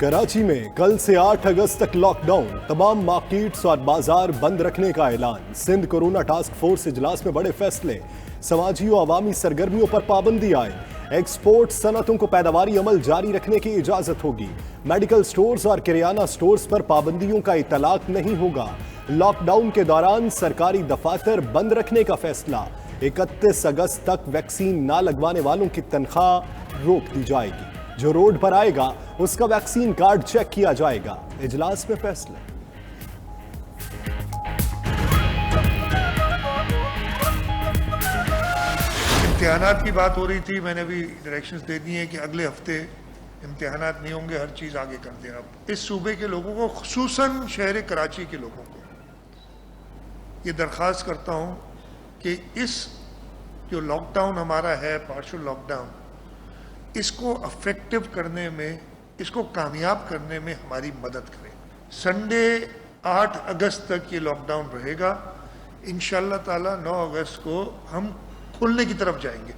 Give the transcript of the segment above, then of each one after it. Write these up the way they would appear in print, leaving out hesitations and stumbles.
कराची में कल से 8 अगस्त तक लॉकडाउन, तमाम मार्केट्स और बाजार बंद रखने का ऐलान। सिंध कोरोना टास्क फोर्स इजलास में बड़े फैसले, समाजी और अवामी सरगर्मियों पर पाबंदी आए। एक्सपोर्ट सनतों को पैदावारी अमल जारी रखने की इजाजत होगी। मेडिकल स्टोर्स और किराना स्टोर्स पर पाबंदियों का इतलाक नहीं होगा। लॉकडाउन के दौरान सरकारी दफातर बंद रखने का फैसला। 31 अगस्त तक वैक्सीन ना लगवाने वालों की तनख्वाह रोक दी जाएगी। जो रोड पर आएगा उसका वैक्सीन कार्ड चेक किया जाएगा। इजलास में फैसले। इम्तिहानात की बात हो रही थी, मैंने भी डायरेक्शंस दे दी हैं कि अगले हफ्ते इम्तिहानात नहीं होंगे, हर चीज़ आगे कर दें। आप इस सूबे के लोगों को, खुसूसन शहर कराची के लोगों को ये दरख्वास्त करता हूँ कि इस जो लॉकडाउन हमारा है, पार्शियल लॉकडाउन, इसको अफेक्टिव करने में, इसको कामयाब करने में हमारी मदद करें। संडे 8 अगस्त तक ये लॉकडाउन रहेगा। इंशाअल्लाह ताला 9 अगस्त को हम खुलने की तरफ जाएंगे।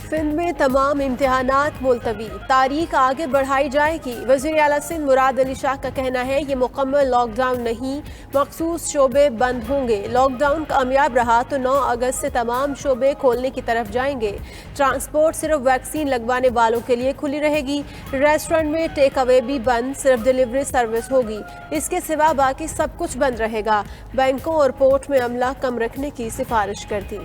सिंध में तमाम इम्तिहानात मुलतवी, तारीख आगे बढ़ाई जाएगी। वज़ीर आला सिंध मुराद अली शाह का कहना है ये मुकम्मल लॉकडाउन नहीं, मखसूस शोबे बंद होंगे। लॉकडाउन कामयाब रहा तो 9 अगस्त से तमाम शोबे खोलने की तरफ जाएंगे। ट्रांसपोर्ट सिर्फ वैक्सीन लगवाने वालों के लिए खुली रहेगी। रेस्टोरेंट में टेक अवे भी बंद, सिर्फ डिलीवरी सर्विस होगी। इसके सिवा बाकी सब कुछ बंद रहेगा। बैंकों और पोर्ट में अमला कम रखने की सिफारिश कर दी।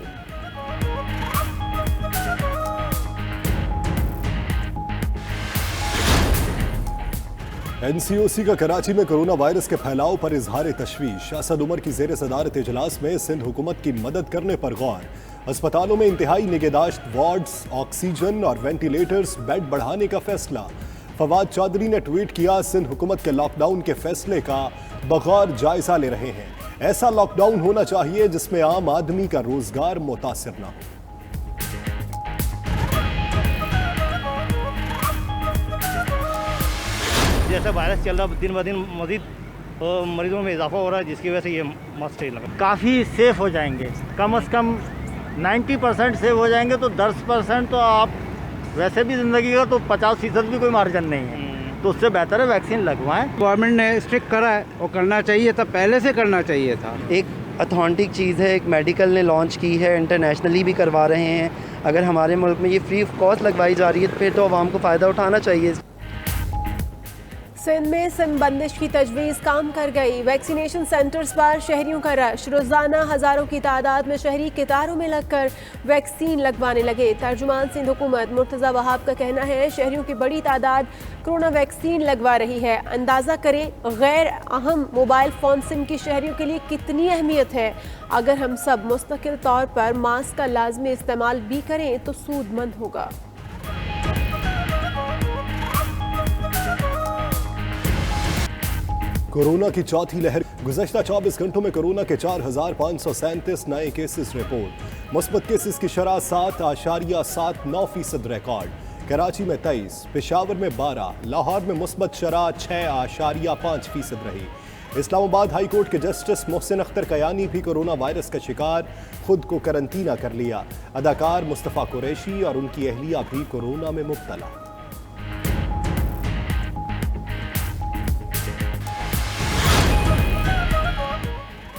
NCOC का कराची में कोरोना वायरस के फैलाव पर इजहार तशवीश। असद उमर की ज़ेर सदारत इजलास में सिंध हुकूमत की मदद करने पर गौर। अस्पतालों में इंतहाई निगहदाश्त, वार्ड्स, ऑक्सीजन और वेंटिलेटर्स, बेड बढ़ाने का फैसला। फवाद चौधरी ने ट्वीट किया, सिंध हुकूमत के लॉकडाउन के फैसले का बगौर जायजा ले रहे हैं। ऐसा लॉकडाउन होना चाहिए जिसमें आम आदमी का रोजगार मुतासिर न हो। जैसा वायरस चल रहा, दिन ब दिन मजीद मरीजों में इजाफा हो रहा है, जिसकी वजह से ये मस्ट ही लगा। काफ़ी सेफ हो जाएंगे, कम से कम 90% सेफ हो जाएंगे, तो 10% तो आप वैसे भी ज़िंदगी का तो 50% भी कोई मार्जिन नहीं है, तो उससे बेहतर है वैक्सीन लगवाएं। गवर्नमेंट ने स्ट्रिक्ट करा है और करना चाहिए था, पहले से करना चाहिए था। एक अथॉन्टिक चीज़ है, एक मेडिकल ने लॉन्च की है, इंटरनेशनली भी करवा रहे हैं। अगर हमारे मुल्क में ये फ्री ऑफ कॉस्ट लगवाई जा रही है, फिर तो आवाम को फ़ायदा उठाना चाहिए। सिंध में सिम बंदिश की तजवीज़ काम कर गई। वैक्सीनेशन सेंटर्स पर शहरियों का रश, रोज़ाना हज़ारों की तादाद में शहरी कतारों में लगकर वैक्सीन लगवाने लगे। तर्जुमान सिंध हुकूमत मुर्तज़ा वहाब का कहना है शहरियों की बड़ी तादाद कोरोना वैक्सीन लगवा रही है। अंदाज़ा करें गैर अहम मोबाइल फ़ोन सिम की शहरियों के लिए कितनी अहमियत है। अगर हम सब मुस्तकिल तौर पर मास्क का लाजमी इस्तेमाल भी करें तो सूदमंद होगा। कोरोना की चौथी लहर, गुज़श्ता 24 घंटों में कोरोना के 4,537 नए केसेस रिपोर्ट। मुस्बत केसेस की शरह 7.79% रिकॉर्ड। कराची में 23, पेशावर में 12, लाहौर में मुस्बत शरह 6.5% रही। इस्लामाबाद हाई कोर्ट के जस्टिस मोहसिन अख्तर कयानी भी कोरोना वायरस का शिकार, खुद को करंतना कर लिया। अदाकार मुस्तफ़ा कुरैशी और उनकी अहलिया भी कोरोना में मुब्तला।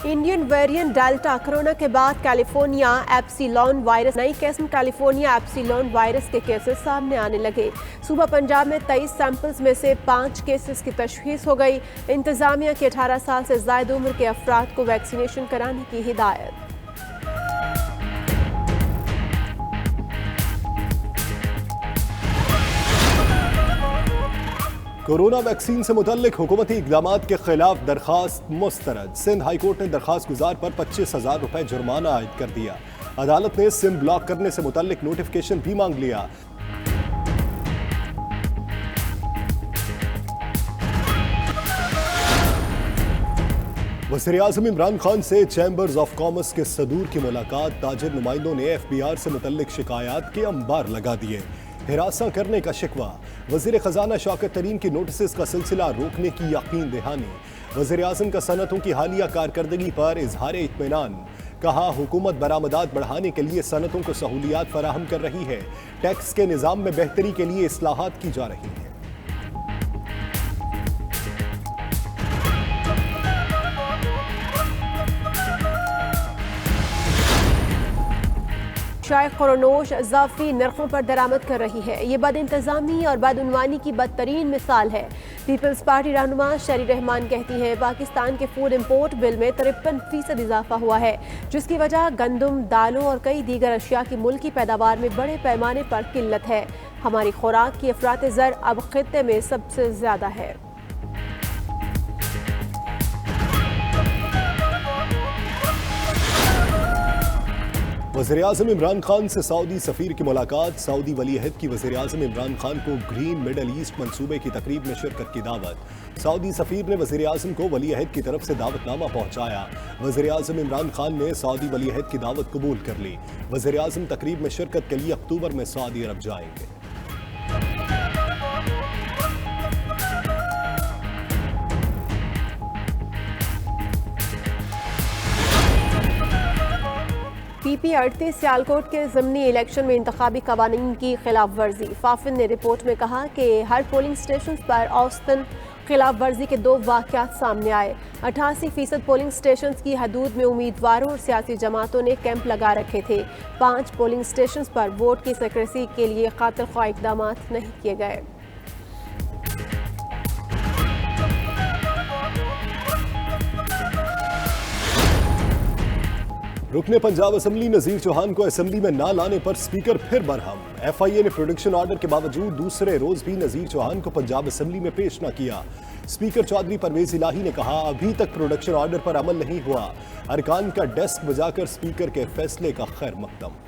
इंडियन वेरिएंट डेल्टा कोरोना के बाद कैलिफोर्निया एप्सिलॉन वायरस, नई किस्म कैलिफोर्निया एप्सिलॉन वायरस के केसेस सामने आने लगे। सूबा पंजाब में 23 सैंपल्स में से 5 केसेस की तशखीस हो गई। इंतजामिया की 18 साल से ज़ायद उम्र के अफराद को वैक्सीनेशन कराने की हिदायत। कोरोना वैक्सीन से मुतल्लिक हुकूमती इक़दामात के खिलाफ दरखास्त मुस्तरद। सिंध हाई कोर्ट ने दरखास्त गुजार पर 25,000 रुपए जुर्माना आयद कर दिया। अदालत ने सिम ब्लॉक करने से मुतल्लिक नोटिफिकेशन भी मांग लिया। वज़ीर आज़म इमरान खान से चैम्बर्स ऑफ कॉमर्स के सदूर की मुलाकात। ताजिर नुमाइंदों ने FBR से मुतल्लिक शिकायत के अंबार लगा दिए। हिरासा करने का शिकवा। वज़ीर ख़जाना शौकत तरीन की नोटिस का सिलसिला रोकने की यकीन दहानी। वज़ीर आज़म का सनतों की हालिया कारकर्दगी पर इजहार इत्मीनान। कहा हुकूमत बरामदात बढ़ाने के लिए सनतों को सहूलियात फराहम कर रही है। टैक्स के निज़ाम में बेहतरी के लिए इस्लाहात की जा रही हैं। अशिया खुरनोश इजाफी नरखों पर दरामद कर रही है। ये बद इंतजामी और बदउनवानी की बदतरीन मिसाल है। पीपल्स पार्टी रहनुमा शरी रहमान कहती है पाकिस्तान के फूड इम्पोर्ट बिल में 53% इजाफा हुआ है, जिसकी वजह गंदम, दालों और कई दीगर अशिया की मुल्की पैदावार में बड़े पैमाने पर किल्लत है। हमारी खुराक की अफरात ज़र अब खित्ते में सबसे ज़्यादा है। वज़ीर-ए-आज़म इमरान खान से सऊदी सफ़ीर की मुलाकात। सऊदी वली-ए-अहद की वज़ीर-ए-आज़म इमरान खान को ग्रीन मिडल ईस्ट मंसूबे की तकरीब में शिरकत की दावत। सऊदी सफ़ीर ने वज़ीर-ए-आज़म को वली-ए-अहद की तरफ से दावतनामा पहुंचाया। वज़ीर-ए-आज़म इमरान खान ने सऊदी वली-ए-अहद की दावत कबूल कर ली। वज़ीर-ए-आज़म तकरीब में शिरकत के लिए अक्टूबर में सऊदी अरब जाएंगे। PP38 सियालकोट के ज़मनी इलेक्शन में इंतखाबी कवानीन की खिलाफ वर्जी। फाफिन ने रिपोर्ट में कहा कि हर पोलिंग स्टेशन पर औसतन खिलाफ वर्जी के 2 वाक़यात सामने आए। 88% पोलिंग स्टेशन की हदूद में उम्मीदवारों और सियासी जमातों ने कैंप लगा रखे थे। 5 पोलिंग स्टेशन पर वोट की सिक्रेसी के लिए खातिर ख्वाह इक़दाम नहीं किए गए। रुकने पंजाब असम्बली नज़ीर चौहान को असम्बली में ना लाने पर स्पीकर फिर बरहम। FIA ने प्रोडक्शन ऑर्डर के बावजूद दूसरे रोज भी नज़ीर चौहान को पंजाब असम्बली में पेश न किया। स्पीकर चौधरी परवेज इलाही ने कहा अभी तक प्रोडक्शन ऑर्डर पर अमल नहीं हुआ। अरकान का डेस्क बजाकर स्पीकर के फैसले का खैर मकदम।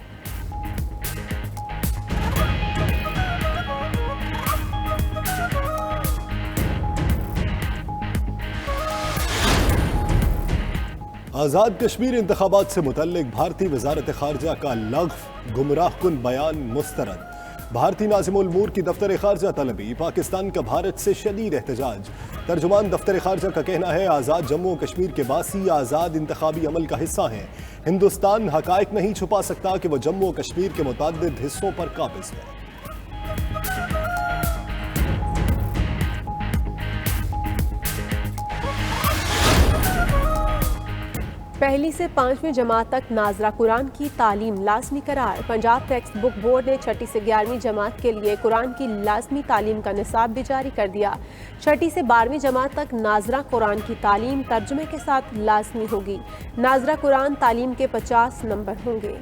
आज़ाद कश्मीर इंतखाबात से मुतल्लिक भारतीय वजारत खारजा का लग़्व गुमराहकुन बयान मुस्तरद। भारतीय नाज़िमुल उमूर की दफ्तर खारजा तलबी, पाकिस्तान का भारत से शदीद एहतजाज। तर्जुमान दफ्तर खारजा का कहना है आज़ाद जम्मू कश्मीर के बासी आज़ाद इंतखाबी अमल का हिस्सा हैं। हिंदुस्तान हक़ाइक़ नहीं छुपा सकता कि वह जम्मू कश्मीर के मुतअद्दिद हिस्सों पर काबिज़ है। पहली से 5वीं जमात तक नाजरा कुरान की तालीम लाजमी करार। पंजाब टेक्स्ट बुक बोर्ड ने 6ठी से 11वीं जमात के लिए कुरान की लाजमी तालीम का निसाब भी जारी कर दिया। 6ठी से 12वीं जमात तक नाजरा कुरान की तालीम तर्जुमे के साथ लाजमी होगी। नाजरा कुरान तालीम के 50 नंबर होंगे।